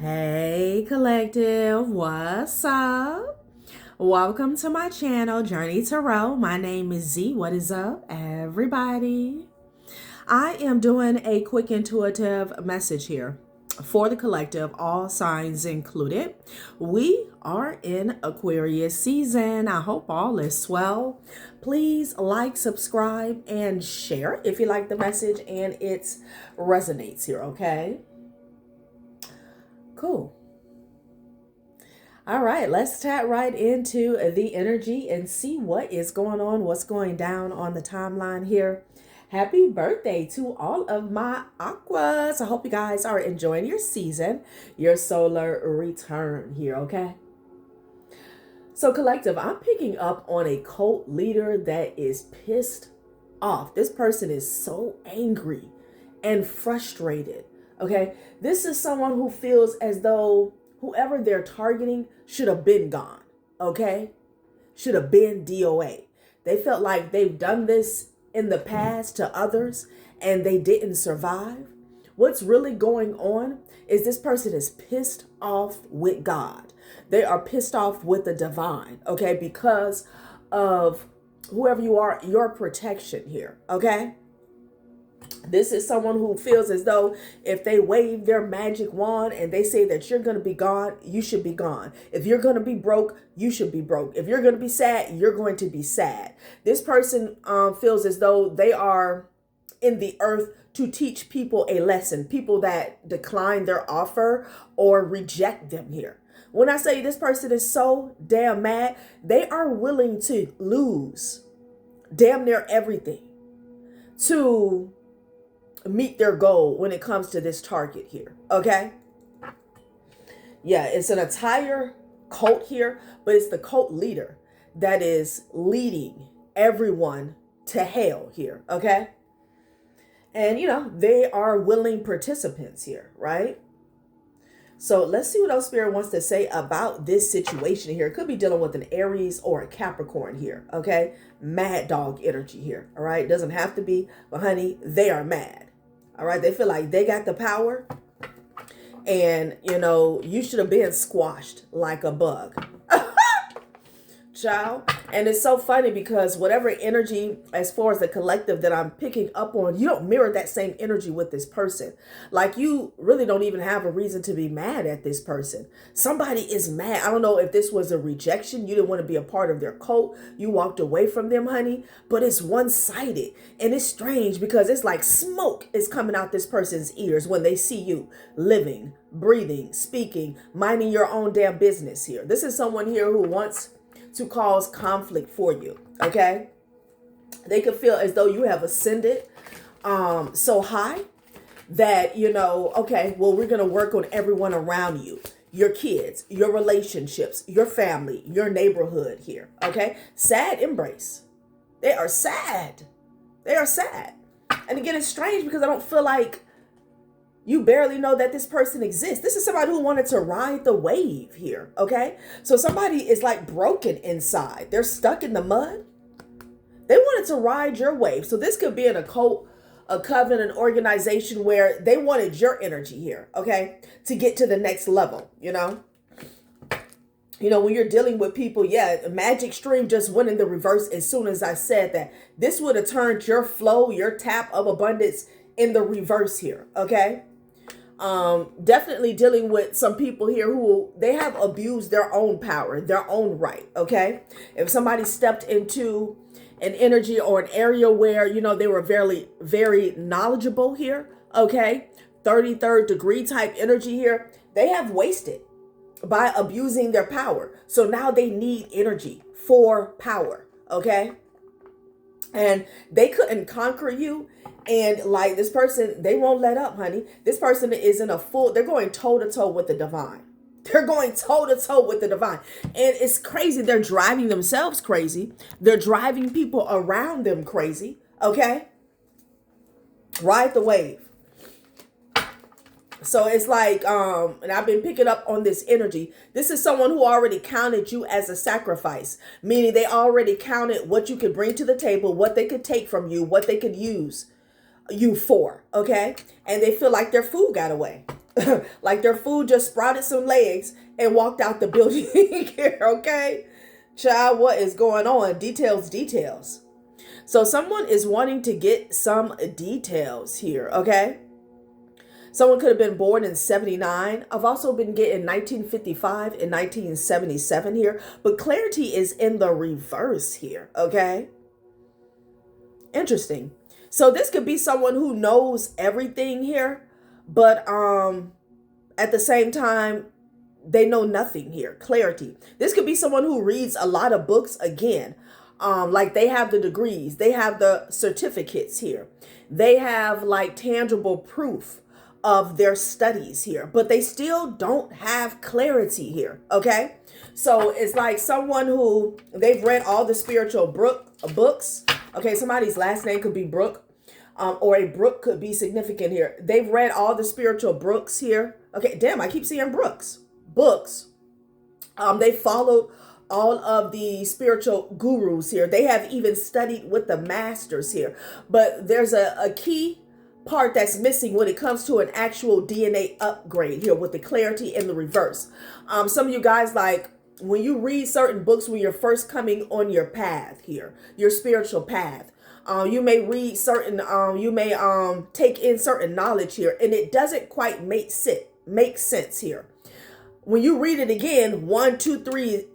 Hey collective, what's up? Welcome to my channel, Journey Tarot. My name is Z. What is up, everybody? I am doing a quick intuitive message here for the collective, all signs included. We are in Aquarius season. I hope all is well. Please like, subscribe, and share if you like the message and it resonates here, okay? Cool. All right, let's tap right into the energy and see what is going on, what's going down on the timeline here. Happy birthday to all of my aquas. I hope you guys are enjoying your season, your solar return here, okay? So collective, I'm picking up on a cult leader that is pissed off. This person is so angry and frustrated, okay? This is someone who feels as though whoever they're targeting should have been gone, okay? Should have been DOA. They felt like they've done this in the past to others and they didn't survive. What's really going on is this person is pissed off with God. They are pissed off with the divine, okay? Because of whoever you are, your protection here, okay? This is someone who feels as though if they wave their magic wand and they say that you're going to be gone, you should be gone. If you're going to be broke, you should be broke. If you're going to be sad, you're going to be sad. This person feels as though they are in the earth to teach people a lesson, people that decline their offer or reject them here. When I say this person is so damn mad, they are willing to lose damn near everything to meet their goal when it comes to this target here, okay? Yeah, it's an entire cult here, but it's the cult leader that is leading everyone to hell here, okay? And, you know, they are willing participants here, right? So let's see what else Spirit wants to say about this situation here. It could be dealing with an Aries or a Capricorn here, okay? Mad dog energy here, all right? Doesn't have to be, but honey, they are mad, all right? They feel like they got the power and, you know, you should have been squashed like a bug. Child. And it's so funny because whatever energy, as far as the collective that I'm picking up on, you don't mirror that same energy with this person. Like you really don't even have a reason to be mad at this person. Somebody is mad. I don't know if this was a rejection. You didn't want to be a part of their cult. You walked away from them, honey, but it's one-sided. And it's strange because it's like smoke is coming out this person's ears when they see you living, breathing, speaking, minding your own damn business here. This is someone here who wants to cause conflict for you, okay? They could feel as though you have ascended so high that, you know, okay, well, we're going to work on everyone around you, your kids, your relationships, your family, your neighborhood here, okay? Sad embrace. They are sad. They are sad. And again, it's strange because I don't feel like you barely know that this person exists. This is somebody who wanted to ride the wave here, okay? So somebody is like broken inside. They're stuck in the mud. They wanted to ride your wave. So this could be an occult, a coven, an organization where they wanted your energy here, okay? To get to the next level, you know? You know, when you're dealing with people, yeah, the magic stream just went in the reverse as soon as I said that. This would have turned your flow, your tap of abundance in the reverse here, okay? Definitely dealing with some people here who they have abused their own power, their own right, okay? If somebody stepped into an energy or an area where, you know, they were very, very knowledgeable here, okay? 33rd degree type energy here, they have wasted by abusing their power. So now they need energy for power, okay? And they couldn't conquer you. And like this person, they won't let up, honey. This person is in a full, they're going toe to toe with the divine. They're going toe to toe with the divine. And it's crazy. They're driving themselves crazy. They're driving people around them crazy. Okay. Ride the wave. So it's like, and I've been picking up on this energy. This is someone who already counted you as a sacrifice, meaning they already counted what you could bring to the table, what they could take from you, what they could use you for, okay? And they feel like their food got away. Like their food just sprouted some legs and walked out the building here, okay? Child, what is going on? Details, details. So someone is wanting to get some details here, okay? Someone could have been born in 79. I've also been getting 1955 and 1977 here, but clarity is in the reverse here, okay? Interesting. So this could be someone who knows everything here, but at the same time, they know nothing here. Clarity. This could be someone who reads a lot of books again. Like they have the degrees, they have the certificates here. They have like tangible proof of their studies here, but they still don't have clarity here, okay? So it's like someone who they've read all the spiritual books. Okay, somebody's last name could be Brooke, or a Brooke could be significant here. They've read all the spiritual books here. Okay, damn, I keep seeing books. They followed all of the spiritual gurus here. They have even studied with the masters here. But there's a key part that's missing when it comes to an actual DNA upgrade here with the clarity in the reverse. Some of you guys, like when you read certain books when you're first coming on your path here, your spiritual path, you may read certain, you may take in certain knowledge here, and it doesn't quite make sense here. When you read it again, 2-3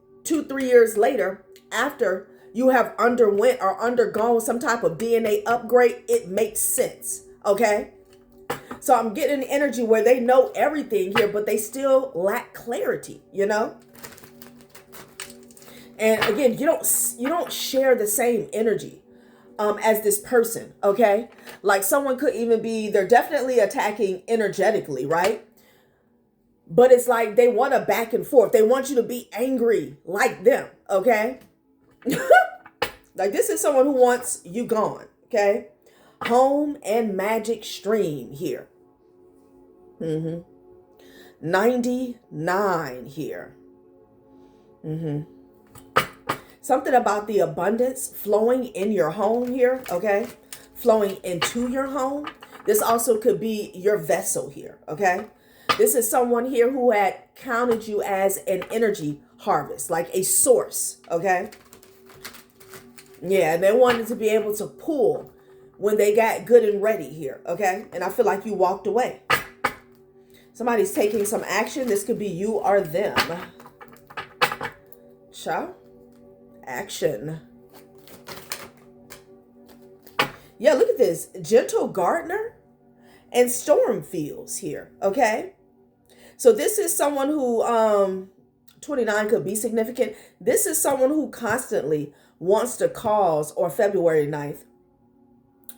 years later, after you have underwent or undergone some type of DNA upgrade, it makes sense. Okay. So I'm getting the energy where they know everything here, but they still lack clarity, you know? And again, you don't share the same energy as this person, okay? Like someone could even be, they're definitely attacking energetically, right? But it's like they want a back and forth. They want you to be angry like them, okay? Like this is someone who wants you gone, okay? Home and magic stream here. 99 here. Something about the abundance flowing in your home here, okay? Flowing into your home. This also could be your vessel here, okay? This is someone here who had counted you as an energy harvest, like a source, okay? Yeah, and they wanted to be able to pull when they got good and ready here, okay? And I feel like you walked away. Somebody's taking some action. This could be you or them. Ciao. Action. Yeah, look at this. Gentle gardener and storm fields here, okay? So this is someone who, 29 could be significant. This is someone who constantly wants to cause, or February 9th,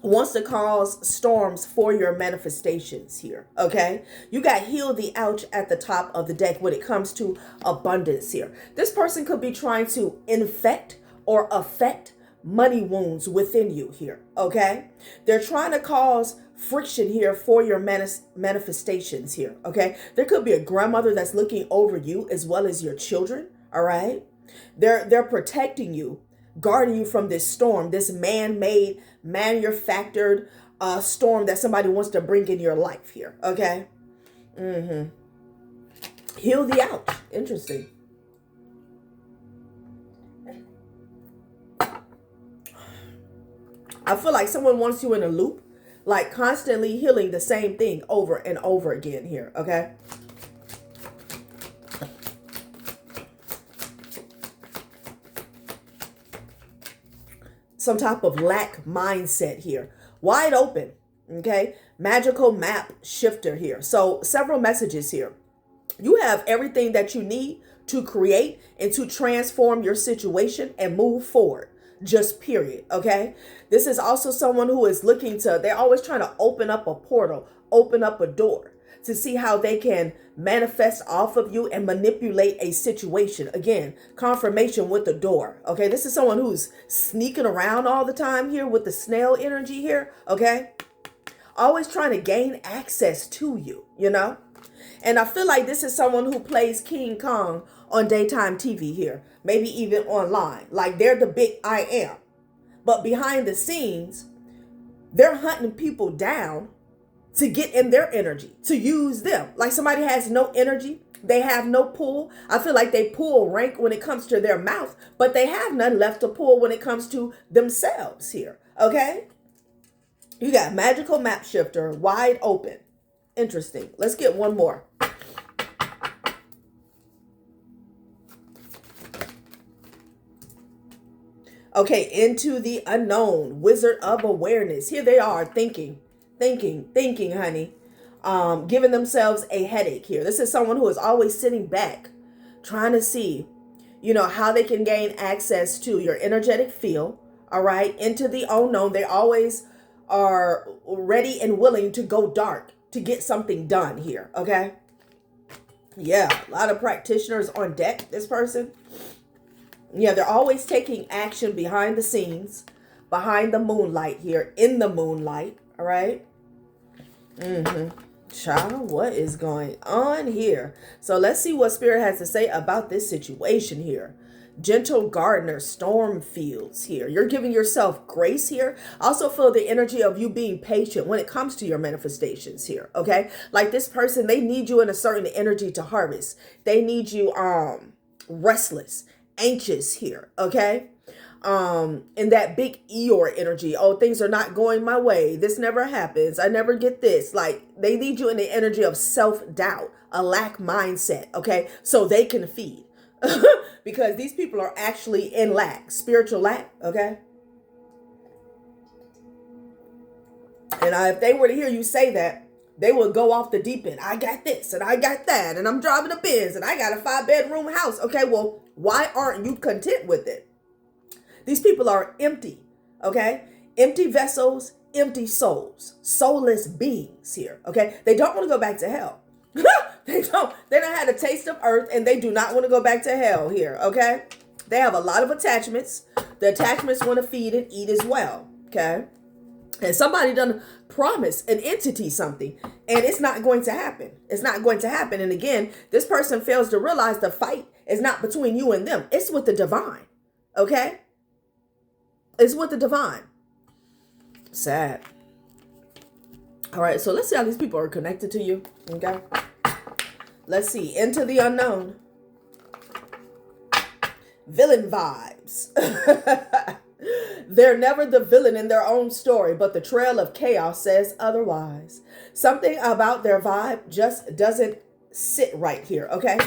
wants to cause storms for your manifestations here, okay? You got heal the ouch at the top of the deck when it comes to abundance here. This person could be trying to infect or affect money wounds within you here, okay? They're trying to cause friction here for your manifestations here, okay? There could be a grandmother that's looking over you as well as your children, all right? They're protecting you, guarding you from this storm, this man-made, manufactured storm that somebody wants to bring in your life here, okay? Heal the ouch. Interesting. I feel like someone wants you in a loop, like constantly healing the same thing over and over again here, okay? Some type of lack mindset here. Wide open, okay? Magical map shifter here. So several messages here. You have everything that you need to create and to transform your situation and move forward. Just period, okay? This is also someone who is looking to, they're always trying to open up a portal, open up a door to see how they can manifest off of you and manipulate a situation. Again, confirmation with the door, okay? This is someone who's sneaking around all the time here with the snail energy here, okay? Always trying to gain access to you, you know? And I feel like this is someone who plays King Kong on daytime TV here, maybe even online. Like they're the big I am. But behind the scenes, they're hunting people down to get in their energy, to use them. Like somebody has no energy, they have no pull. I feel like they pull rank when it comes to their mouth, but they have none left to pull when it comes to themselves here, okay? You got magical map shifter, wide open. Interesting. Let's get one more. Okay, into the unknown, wizard of awareness. Here they are thinking, honey. Giving themselves a headache here. This is someone who is always sitting back, trying to see, how they can gain access to your energetic field. All right, into the unknown. They always are ready and willing to go dark to get something done here. Okay. Yeah, a lot of practitioners on deck. This person. Yeah, they're always taking action behind the scenes, behind the moonlight here, in the moonlight. All right. Child, what is going on here? So let's see what Spirit has to say about this situation here. Gentle gardener, storm fields here. You're giving yourself grace here. Also feel the energy of you being patient when it comes to your manifestations here. Okay. Like this person, they need you in a certain energy to harvest. They need you restless, anxious here. Okay. In that big Eeyore energy. Oh, things are not going my way. This never happens. I never get this. Like they need you in the energy of self-doubt, a lack mindset. Okay. So they can feed because these people are actually in lack, spiritual lack. Okay. And if they were to hear you say that, they would go off the deep end. I got this and I got that. And I'm driving a Benz and I got a 5-bedroom house. Okay. Well, why aren't you content with it? These people are empty, okay? Empty vessels, empty souls, soulless beings here, okay? They don't want to go back to hell. They don't have a taste of earth and they do not want to go back to hell here, okay? They have a lot of attachments. The attachments want to feed and eat as well, okay? And somebody done promise an entity something and it's not going to happen. It's not going to happen. And again, this person fails to realize the fight is not between you and them. It's with the divine, okay? It's with the divine. Sad. All right, so let's see how these people are connected to you. Okay. Let's see. Into the unknown. Villain vibes. They're never the villain in their own story, but the trail of chaos says otherwise. Something about their vibe just doesn't sit right here, okay?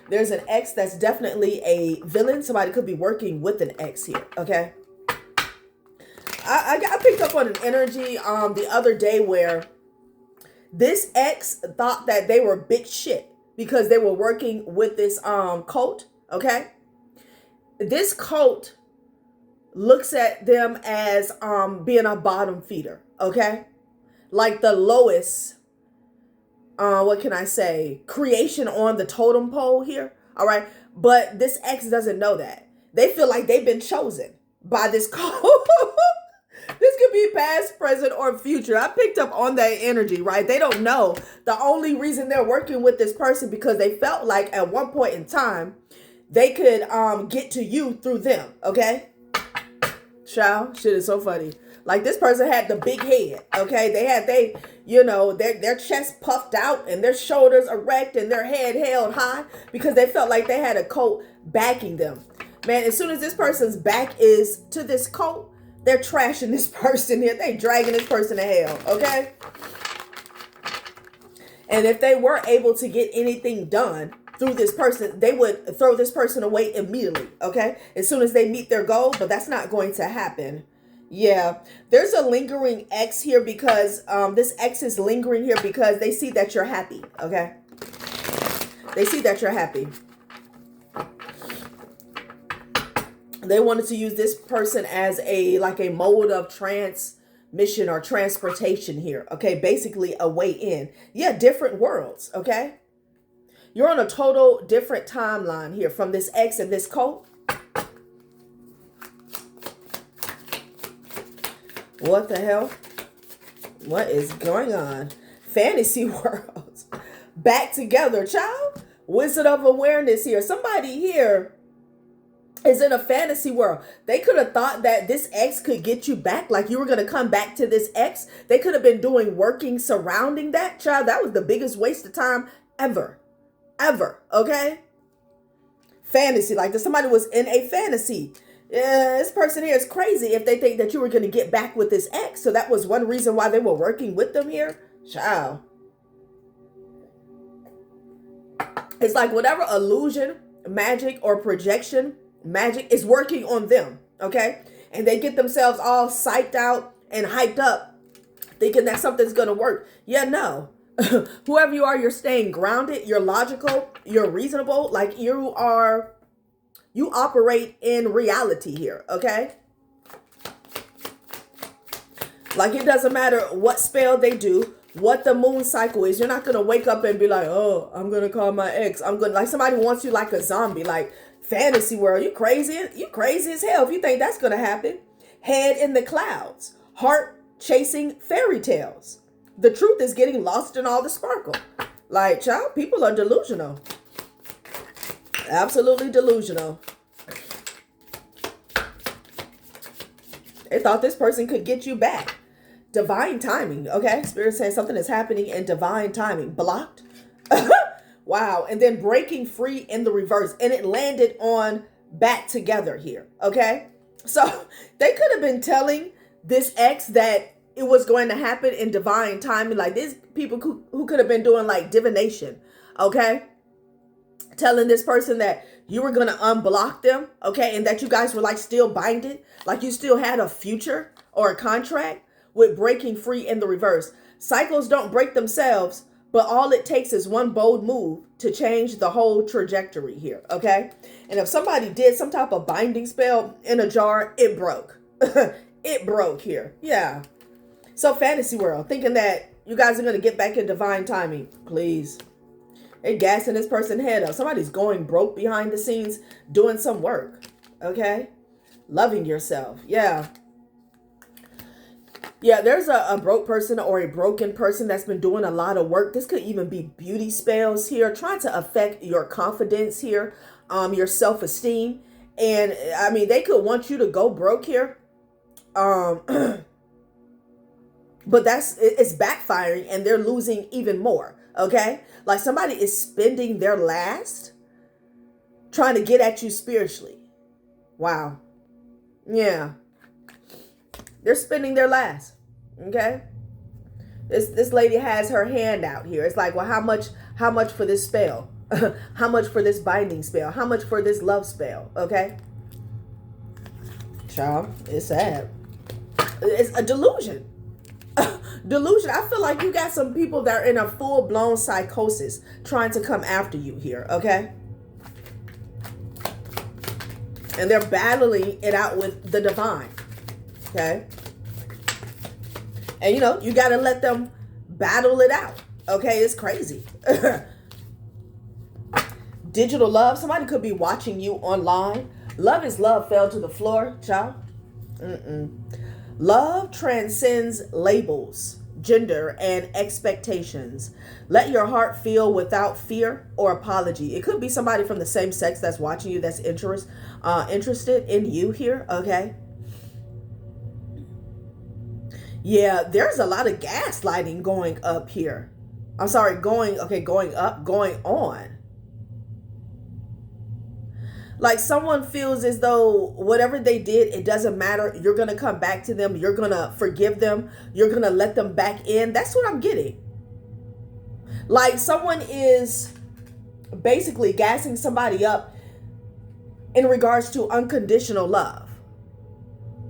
There's an ex that's definitely a villain. Somebody could be working with an ex here, okay? I picked up on an energy the other day where this ex thought that they were big shit because they were working with this cult, okay? This cult looks at them as being a bottom feeder, okay? Like the lowest, what can I say, creation on the totem pole here, all right? But this ex doesn't know that. They feel like they've been chosen by this cult. This could be past, present, or future. I picked up on that energy, right? They don't know. The only reason they're working with this person because they felt like at one point in time, they could get to you through them, okay? Child, shit is so funny. Like this person had the big head, okay? They had, their chest puffed out and their shoulders erect and their head held high because they felt like they had a cult backing them. Man, as soon as this person's back is to this cult, they're trashing this person here. They dragging this person to hell, okay? And if they were able to get anything done through this person, they would throw this person away immediately, okay? As soon as they meet their goal, but that's not going to happen. Yeah, there's a lingering ex here because this ex is lingering here because they see that you're happy, okay? They see that you're happy. They wanted to use this person as a mode of transmission or transportation here. Okay, basically a way in. Yeah, different worlds. Okay, you're on a total different timeline here from this ex and this cult. What the hell? What is going on? Fantasy worlds back together, child. Wizard of awareness here. Somebody here is in a fantasy world. They could have thought that this ex could get you back, like you were going to come back to this ex. They could have been doing working surrounding that. Child, that was the biggest waste of time ever. Ever. Okay? Fantasy. Like if somebody was in a fantasy. Yeah, this person here is crazy if they think that you were going to get back with this ex. So that was one reason why they were working with them here. Child. It's like whatever illusion, magic, or projection magic is working on them, okay? And they get themselves all psyched out and hyped up, thinking that something's gonna work. Yeah, no. Whoever you are, you're staying grounded, you're logical, you're reasonable, like you operate in reality here, okay? Like it doesn't matter what spell they do, what the moon cycle is. You're not going to wake up and be like, oh, I'm going to call my ex. I'm going to, like somebody wants you like a zombie, like fantasy world. You crazy. You crazy as hell if you think that's going to happen. Head in the clouds, heart chasing fairy tales. The truth is getting lost in all the sparkle. Like, child, people are delusional. Absolutely delusional. They thought this person could get you back. Divine timing, okay? Spirit saying something is happening in divine timing. Blocked. Wow. And then breaking free in the reverse. And it landed on back together here, okay? So they could have been telling this ex that it was going to happen in divine timing. Like these people who could have been doing like divination, okay? Telling this person that you were going to unblock them, okay? And that you guys were like still binded. Like you still had a future or a contract. With breaking free in the reverse. Cycles don't break themselves, but all it takes is one bold move to change the whole trajectory here, okay? And if somebody did some type of binding spell in a jar, it broke. It broke here. Yeah. So fantasy world, thinking that you guys are going to get back in divine timing. Please. They're gassing this person's head up. Somebody's going broke behind the scenes doing some work, okay? Loving yourself. Yeah. Yeah, there's a broke person or a broken person that's been doing a lot of work. This could even be beauty spells here, trying to affect your confidence here, your self-esteem. And I mean, they could want you to go broke here. But it's backfiring and they're losing even more. Okay. Like somebody is spending their last trying to get at you spiritually. Wow. Yeah. They're spending their last. Okay. This lady has her hand out here. It's like, well, how much for this spell? How much for this binding spell? How much for this love spell? Okay. Child, it's sad. It's a delusion. Delusion. I feel like you got some people that are in a full-blown psychosis trying to come after you here. Okay. And they're battling it out with the divine. Okay. And, you got to let them battle it out. Okay. It's crazy. Digital love. Somebody could be watching you online. Love is love fell to the floor, child. Love transcends labels, gender, and expectations. Let your heart feel without fear or apology. It could be somebody from the same sex that's watching you that's interested in you here. Okay. Yeah, there's a lot of gaslighting going up here. I'm sorry, going up, going on. Like someone feels as though whatever they did, it doesn't matter. You're going to come back to them. You're going to forgive them. You're going to let them back in. That's what I'm getting. Like someone is basically gassing somebody up in regards to unconditional love.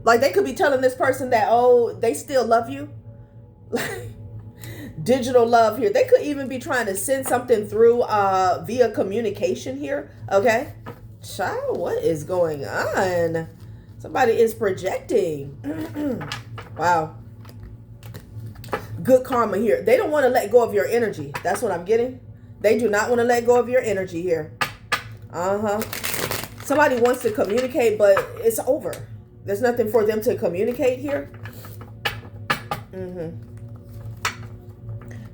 Like they could be telling this person that, oh, they still love you. Like digital love here. They could even be trying to send something through via communication here. Okay. Child, what is going on? Somebody is projecting. Wow. Good karma here. They don't want to let go of your energy. That's what I'm getting. They do not want to let go of your energy here. Somebody wants to communicate, but it's over. There's nothing for them to communicate here.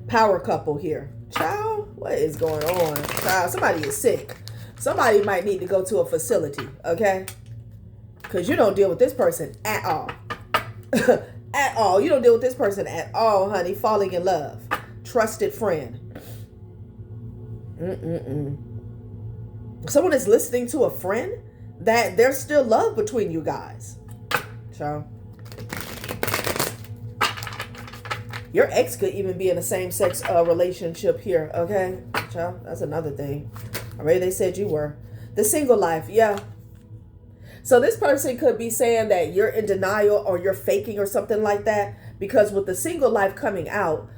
Power couple here. Child, what is going on? Child, somebody is sick. Somebody might need to go to a facility, okay? Because you don't deal with this person at all. At all. You don't deal with this person at all, honey. Falling in love. Trusted friend. Someone is listening to a friend that there's still love between you guys. So your ex could even be in a same-sex relationship here, okay? So that's another thing. Already they said you were. The single life, yeah. So this person could be saying that you're in denial or you're faking or something like that, because with the single life coming out,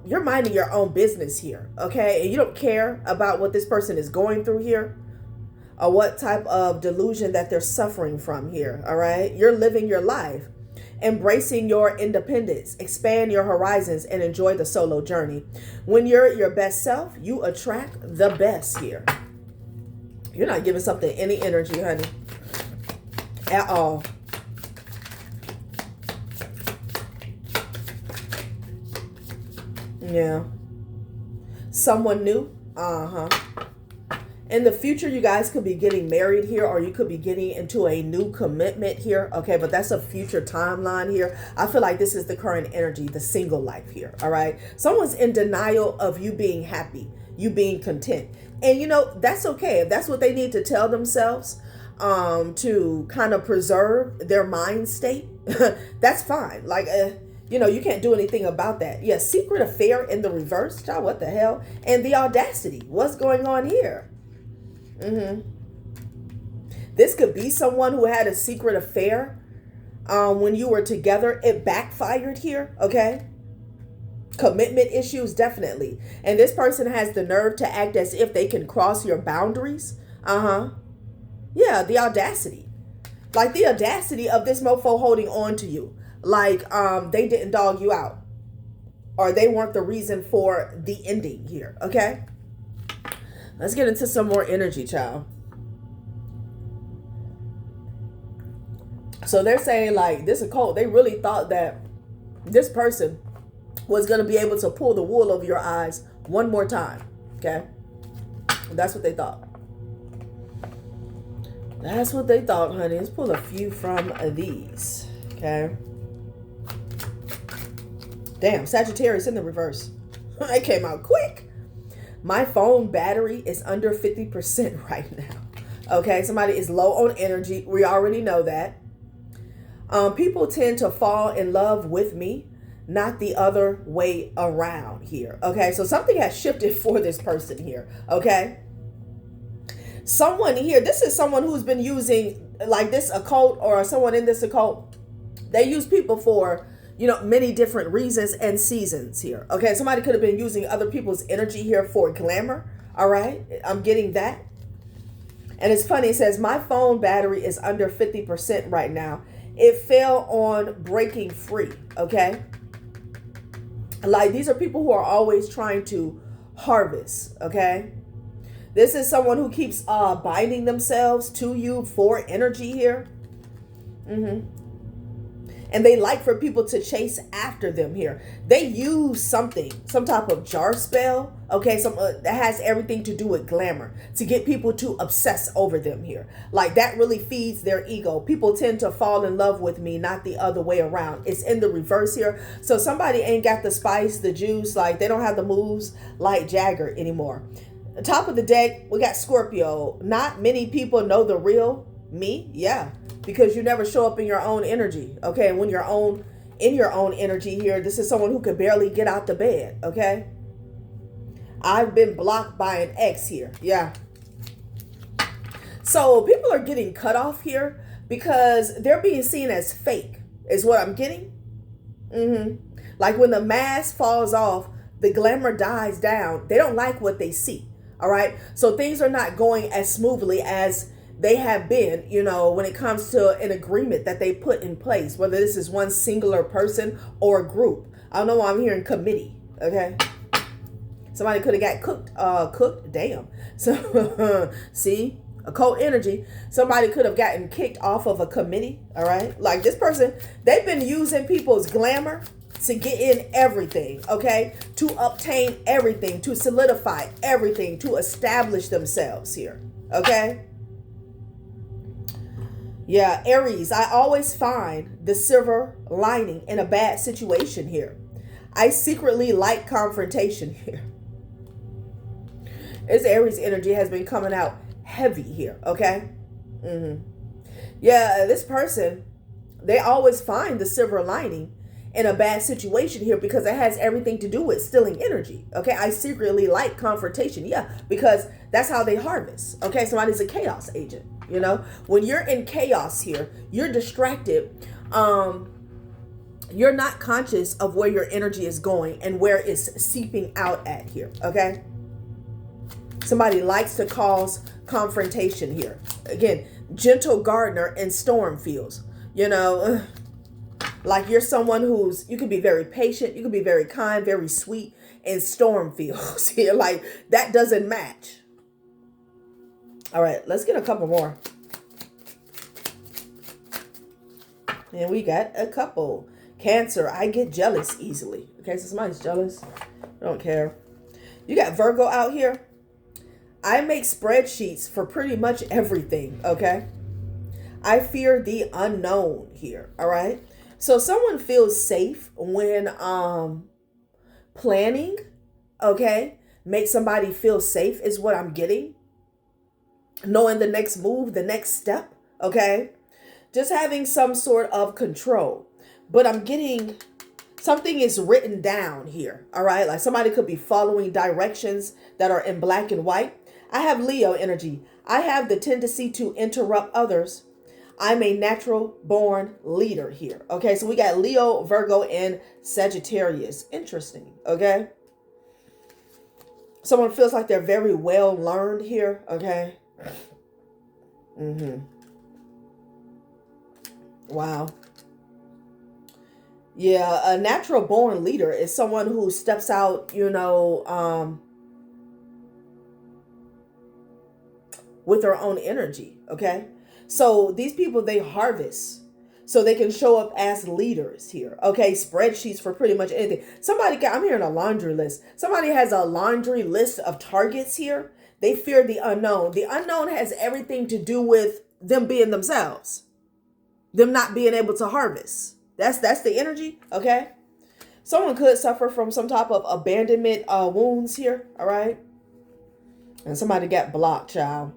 you're minding your own business here, okay? And you don't care about what this person is going through here or what type of delusion that they're suffering from here, all right? You're living your life, embracing your independence, expand your horizons, and enjoy the solo journey. When you're your best self, you attract the best here. You're not giving something any energy, honey, at all. Yeah. Someone new. In the future, you guys could be getting married here, or you could be getting into a new commitment here. Okay, but that's a future timeline here. I feel like this is the current energy, the single life here. All right. Someone's in denial of you being happy, you being content. And you know, that's okay. If that's what they need to tell themselves to kind of preserve their mind state, that's fine. Like, you know, you can't do anything about that. Yeah, secret affair in the reverse. Child, what the hell? And the audacity. What's going on here? This could be someone who had a secret affair when you were together. It backfired here, okay? Commitment issues, definitely. And this person has the nerve to act as if they can cross your boundaries. Yeah, the audacity. Like the audacity of this mofo holding on to you. Like they didn't dog you out, or they weren't the reason for the ending here, okay? Let's get into some more energy, child. So they're saying like this occult, they really thought that this person was going to be able to pull the wool over your eyes one more time, okay? That's what they thought. That's what they thought, honey. Let's pull a few from these, okay? Damn, Sagittarius in the reverse. It came out quick. My phone battery is under 50% right now. Okay, somebody is low on energy. We already know that. People tend to fall in love with me, not the other way around here. Okay, so something has shifted for this person here. Okay. Someone here, this is someone who's been using like this occult, or someone in this occult. They use people for, you know, many different reasons and seasons here. Okay, somebody could have been using other people's energy here for glamour. All right, I'm getting that. And it's funny, it says my phone battery is under 50% right now. It fell on breaking free. Okay, like these are people who are always trying to harvest. Okay, this is someone who keeps binding themselves to you for energy here. And they like for people to chase after them here. They use something, some type of jar spell, okay, that has everything to do with glamour, to get people to obsess over them here. Like that really feeds their ego. People tend to fall in love with me, not the other way around. It's in the reverse here. So somebody ain't got the spice, the juice, like they don't have the moves like Jagger anymore. Top of the deck, we got Scorpio. Not many people know the real me. Yeah. Because you never show up in your own energy, okay? And when you're in your own energy here, this is someone who could barely get out the bed, okay? I've been blocked by an ex here, yeah. So people are getting cut off here because they're being seen as fake, is what I'm getting. Like when the mask falls off, the glamour dies down. They don't like what they see, all right? So things are not going as smoothly as they have been, you know, when it comes to an agreement that they put in place, whether this is one singular person or a group. I don't know why I'm hearing committee, okay? Somebody could have got cooked, damn. So, see, occult energy. Somebody could have gotten kicked off of a committee, all right? Like this person, they've been using people's glamour to get in everything, okay? To obtain everything, to solidify everything, to establish themselves here. Okay? Yeah, Aries, I always find the silver lining in a bad situation here. I secretly like confrontation here. This Aries energy has been coming out heavy here, okay? Yeah, this person, they always find the silver lining in a bad situation here because it has everything to do with stealing energy, okay? I secretly like confrontation, yeah, because that's how they harvest, okay? Somebody's a chaos agent, you know? When you're in chaos here, you're distracted. You're not conscious of where your energy is going and where it's seeping out at here, okay? Somebody likes to cause confrontation here. Again, gentle gardener in storm fields. You know, like you're someone you can be very patient, you can be very kind, very sweet in storm fields here. Like that doesn't match. All right, let's get a couple more. And we got a couple. Cancer, I get jealous easily. Okay, so somebody's jealous. I don't care. You got Virgo out here. I make spreadsheets for pretty much everything, okay? I fear the unknown here, all right? So someone feels safe when planning, okay? Make somebody feel safe is what I'm getting. Knowing the next move, the next step, okay? Just having some sort of control. But I'm getting something is written down here, all right? Like somebody could be following directions that are in black and white. I have Leo energy. I have the tendency to interrupt others. I'm a natural born leader here. Okay, so we got Leo, Virgo, and Sagittarius. Interesting, okay? Someone feels like they're very well learned here, okay? Wow. Yeah, a natural born leader is someone who steps out, you know, with their own energy, okay? So these people, they harvest so they can show up as leaders here, okay? Spreadsheets for pretty much anything. I'm hearing a laundry list. Somebody has a laundry list of targets here. They fear the unknown. The unknown has everything to do with them being themselves, them not being able to harvest. That's the energy, okay? Someone could suffer from some type of abandonment wounds here, all right? And somebody got blocked, child.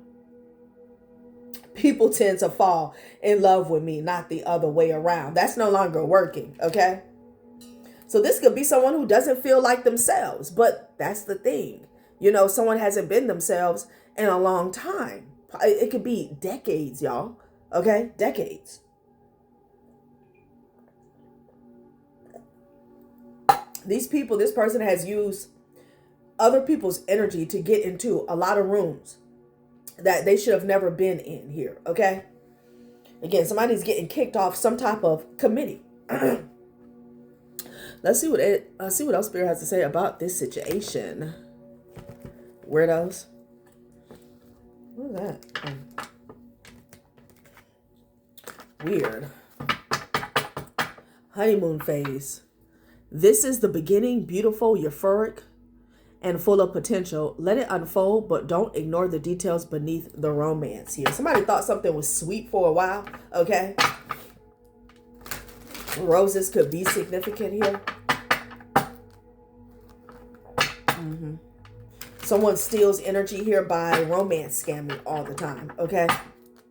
People tend to fall in love with me, not the other way around. That's no longer working, okay? So this could be someone who doesn't feel like themselves, but that's the thing. You know, someone hasn't been themselves in a long time. It could be decades, y'all, okay? Decades. This person has used other people's energy to get into a lot of rooms that they should have never been in here, okay? Again, somebody's getting kicked off some type of committee. Let's see what else Spirit has to say about this situation. Weirdos. What is that? Weird. Honeymoon phase. This is the beginning, beautiful, euphoric, and full of potential. Let it unfold, but don't ignore the details beneath the romance here. Somebody thought something was sweet for a while, okay? Roses could be significant here. Someone steals energy here by romance scamming all the time, okay?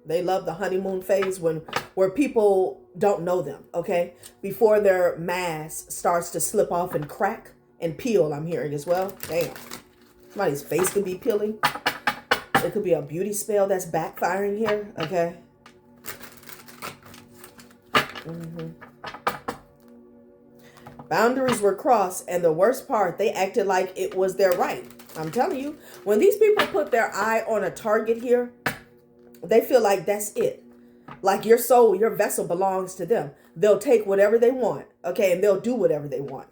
They love the honeymoon phase where people don't know them, okay? Before their mask starts to slip off and crack and peel, I'm hearing as well. Damn. Somebody's face could be peeling. It could be a beauty spell that's backfiring here, okay? Boundaries were crossed, and the worst part, they acted like it was their right. I'm telling you, when these people put their eye on a target here, they feel like that's it. Like your soul, your vessel belongs to them. They'll take whatever they want, okay? And they'll do whatever they want.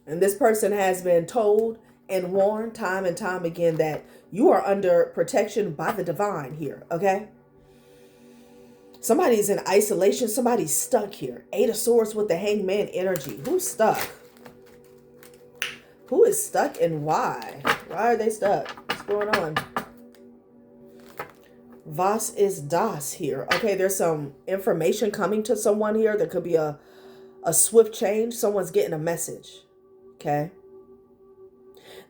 And this person has been told and warned time and time again that you are under protection by the divine here, okay? Somebody's in isolation. Somebody's stuck here. 8 of Swords with the Hangman energy. Who's stuck? Who is stuck and why? Why are they stuck? going on? Was ist das here? Okay, there's some information coming to someone here. There could be a swift change. Someone's getting a message. Okay.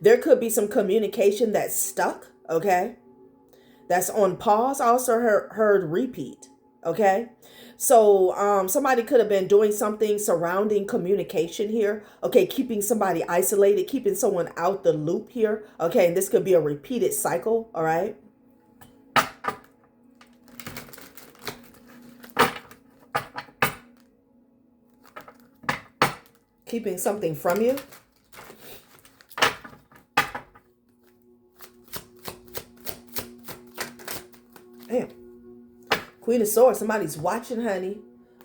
There could be some communication that's stuck. Okay. That's on pause. I also heard repeat. Okay. So somebody could have been doing something surrounding communication here. Okay. Keeping somebody isolated, keeping someone out the loop here. Okay. And this could be a repeated cycle. All right. Keeping something from you. Damn. Queen of Swords. Somebody's watching, honey.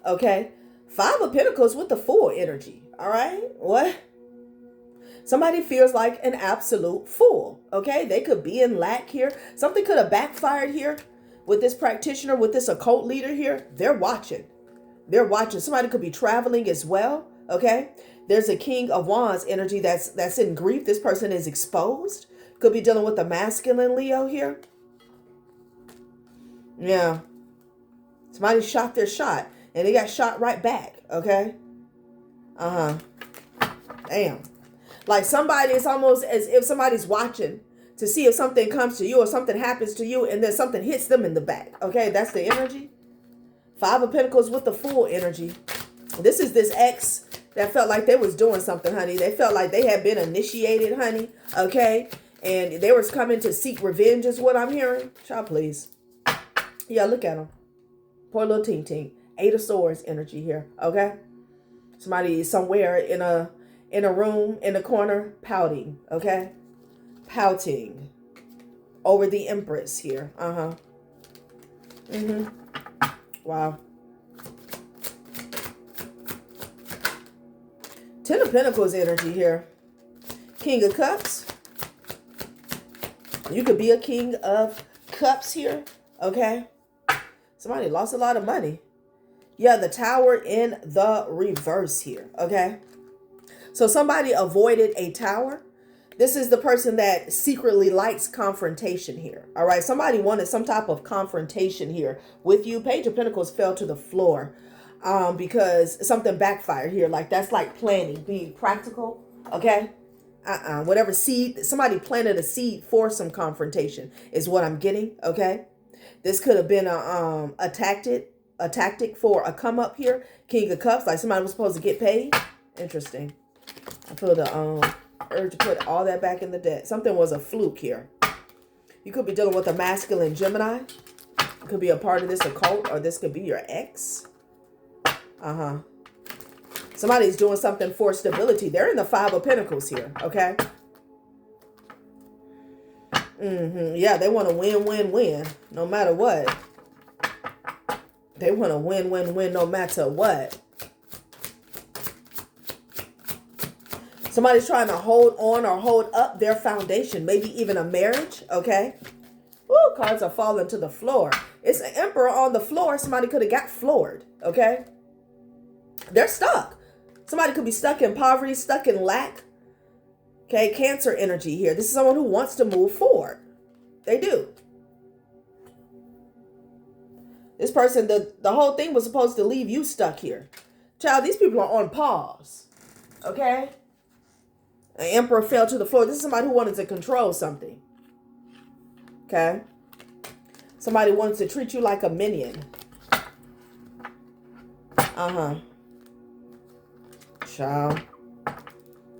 Okay. Five of Pentacles with the Fool energy. All right. What? Somebody feels like an absolute fool. Okay. They could be in lack here. Something could have backfired here with this practitioner, with this occult leader here. They're watching. They're watching. Somebody could be traveling as well. Okay. There's a King of Wands energy that's in grief. This person is exposed. Could be dealing with the masculine Leo here. Yeah. Somebody shot their shot and they got shot right back. Okay. Damn. Like somebody, it's almost as if somebody's watching to see if something comes to you or something happens to you and then something hits them in the back. Okay. That's the energy. Five of Pentacles with the Fool energy. This is this ex that felt like they was doing something, honey. They felt like they had been initiated, honey. Okay. And they was coming to seek revenge is what I'm hearing. Child, please. Yeah, look at them. Poor little ting ting. Eight of Swords energy here. Okay. Somebody is somewhere in a room in a corner pouting. Okay. Pouting over the Empress here. Wow. Ten of Pentacles energy here. King of Cups. You could be a King of Cups here. Okay. Somebody lost a lot of money. Yeah, the Tower in the reverse here. Okay. So somebody avoided a tower. This is the person that secretly likes confrontation here. All right. Somebody wanted some type of confrontation here with you. Page of Pentacles fell to the floor because something backfired here. Like that's like planning, being practical. Okay. Whatever seed, somebody planted a seed for some confrontation is what I'm getting. Okay. This could have been a tactic for a come up here. King of Cups, like somebody was supposed to get paid. Interesting. I feel the urge to put all that back in the debt. Something was a fluke here. You could be dealing with a masculine Gemini. It could be a part of this occult, or this could be your ex. Somebody's doing something for stability. They're in the Five of Pentacles here. Okay. Yeah, they want to win, no matter what. They want to win, no matter what. Somebody's trying to hold on or hold up their foundation, maybe even a marriage, okay? Woo, cards are falling to the floor. It's an Emperor on the floor. Somebody could have got floored, okay? They're stuck. Somebody could be stuck in poverty, stuck in lack. Okay, Cancer energy here. This is someone who wants to move forward. They do. This person, the whole thing was supposed to leave you stuck here. Child, these people are on pause, okay? An Emperor fell to the floor. This is somebody who wanted to control something. Okay. Somebody wants to treat you like a minion. Child.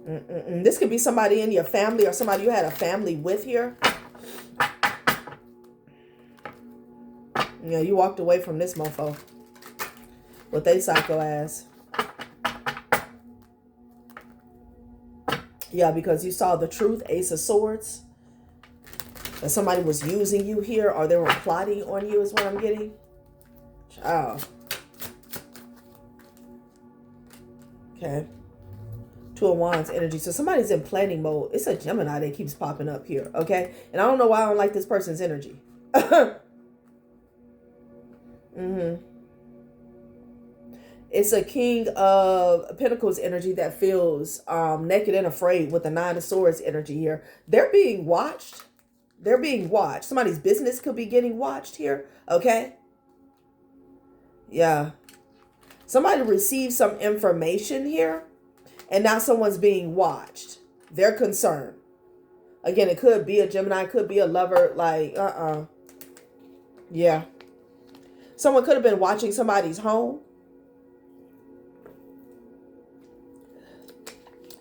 This could be somebody in your family or somebody you had a family with here. Yeah, you walked away from this mofo. With they psycho ass. Yeah, because you saw the truth, Ace of Swords. That somebody was using you here or they were plotting on you is what I'm getting. Child. Okay. Two of Wands energy. So somebody's in planning mode. It's a Gemini that keeps popping up here. Okay. And I don't know why I don't like this person's energy. It's a King of Pentacles energy that feels naked and afraid with the Nine of Swords energy here. They're being watched. They're being watched. Somebody's business could be getting watched here. Okay. Yeah. Somebody received some information here, and now someone's being watched. They're concerned. Again, it could be a Gemini, could be a lover. Like, yeah. Someone could have been watching somebody's home.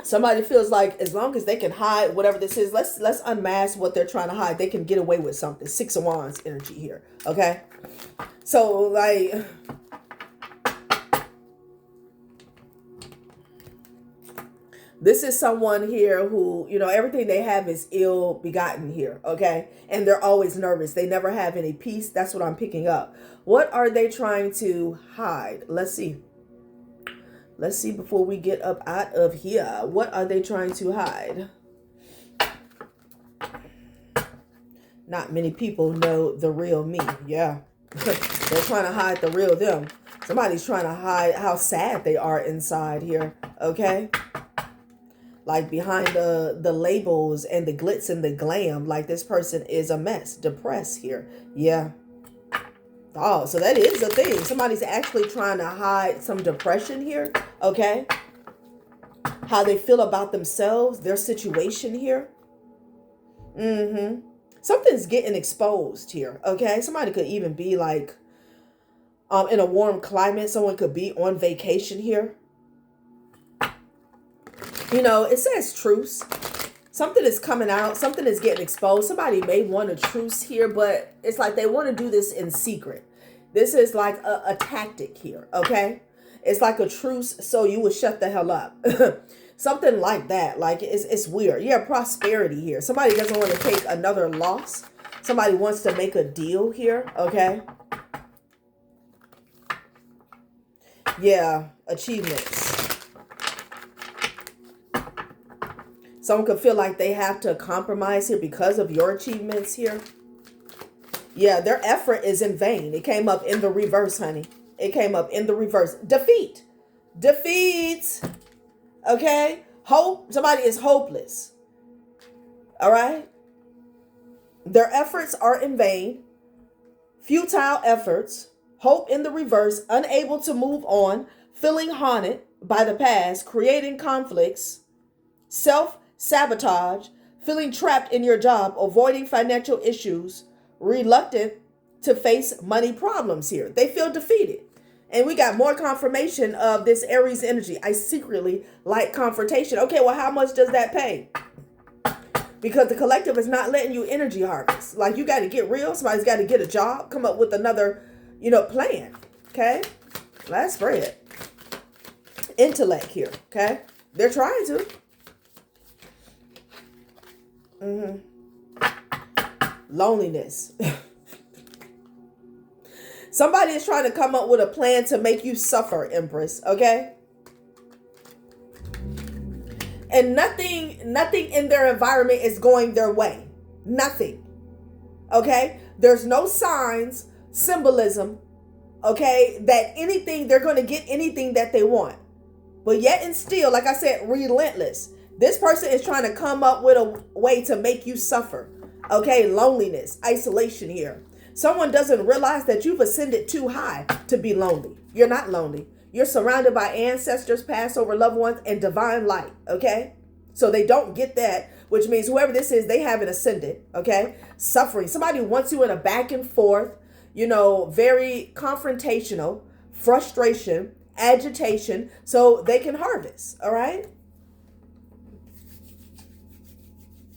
Somebody feels like as long as they can hide whatever this is, let's unmask what they're trying to hide. They can get away with something. 6 of Wands energy here. Okay. So like, this is someone here who, you know, everything they have is ill begotten here. Okay. And they're always nervous. They never have any peace. That's what I'm picking up. What are they trying to hide? Let's see. Let's see before we get up out of here. What are they trying to hide? Not many people know the real me. Yeah. They're trying to hide the real them. Somebody's trying to hide how sad they are inside here. Okay. Like behind the labels and the glitz and the glam. Like this person is a mess. Depressed here. Yeah. Oh, so that is a thing. Somebody's actually trying to hide some depression here. Okay. How they feel about themselves, their situation here. Something's getting exposed here. Okay. Somebody could even be like in a warm climate. Someone could be on vacation here. You know, it says truce. Something is coming out. Something is getting exposed. Somebody may want a truce here, but it's like they want to do this in secret. This is like a tactic here, okay? It's like a truce, so you would shut the hell up. Something like that. Like, it's weird. Yeah, prosperity here. Somebody doesn't want to take another loss. Somebody wants to make a deal here, okay? Yeah, achievements. Someone could feel like they have to compromise here because of your achievements here. Yeah, their effort is in vain. It came up in the reverse, honey. It came up in the reverse. Defeat. Defeat. Okay? Hope. Somebody is hopeless. All right? Their efforts are in vain. Futile efforts. Hope in the reverse. Unable to move on. Feeling haunted by the past. Creating conflicts. Self-sabotage, feeling trapped in your job, avoiding financial issues, reluctant to face money problems here. They feel defeated. And we got more confirmation of this Aries energy. I secretly like confrontation. Okay, well, how much does that pay? Because the collective is not letting you energy harvest. Like, you got to get real. Somebody's got to get a job, come up with another, plan. Okay? Let's spread. Intellect here. Okay? They're trying to. Loneliness. Somebody is trying to come up with a plan to make you suffer, Empress. Okay? And nothing in their environment is going their way. Nothing. Okay? There's no signs, symbolism, okay, that they're going to get anything that they want. But yet and still, like I said, relentless. This person is trying to come up with a way to make you suffer. Okay, loneliness, isolation here. Someone doesn't realize that you've ascended too high to be lonely. You're not lonely. You're surrounded by ancestors, past over loved ones, and divine light. Okay, so they don't get that, which means whoever this is, they haven't ascended. Okay, suffering. Somebody wants you in a back and forth, very confrontational, frustration, agitation, so they can harvest. All right.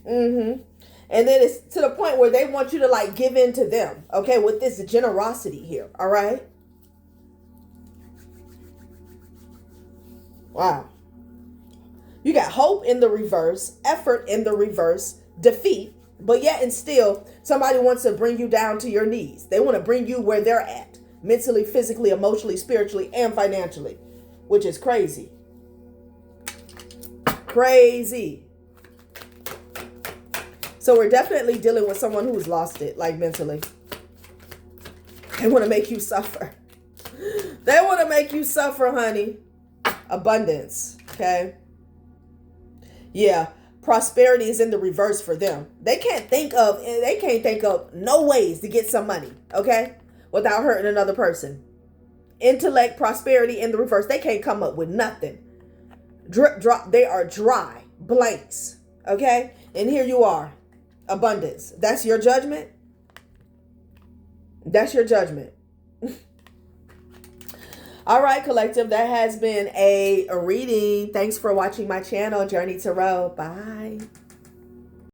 And then it's to the point where they want you to like give in to them. Okay. With this generosity here. All right. Wow. You got hope in the reverse, effort in the reverse, defeat, but yet and still somebody wants to bring you down to your knees. They want to bring you where they're at, mentally, physically, emotionally, spiritually, and financially, which is crazy. Crazy. So we're definitely dealing with someone who's lost it, like mentally. They want to make you suffer. They want to make you suffer, honey. Abundance, okay? Yeah. prosperity is in the reverse for them. They can't think of no ways to get some money, okay, without hurting another person. Intellect, prosperity in the reverse. They can't come up with nothing. Drip, drop. They are dry blanks, okay? And here you are, abundance. That's your judgment. That's your judgment. All right, collective, that has been a reading. Thanks for watching my channel, Journey Tarot. Bye.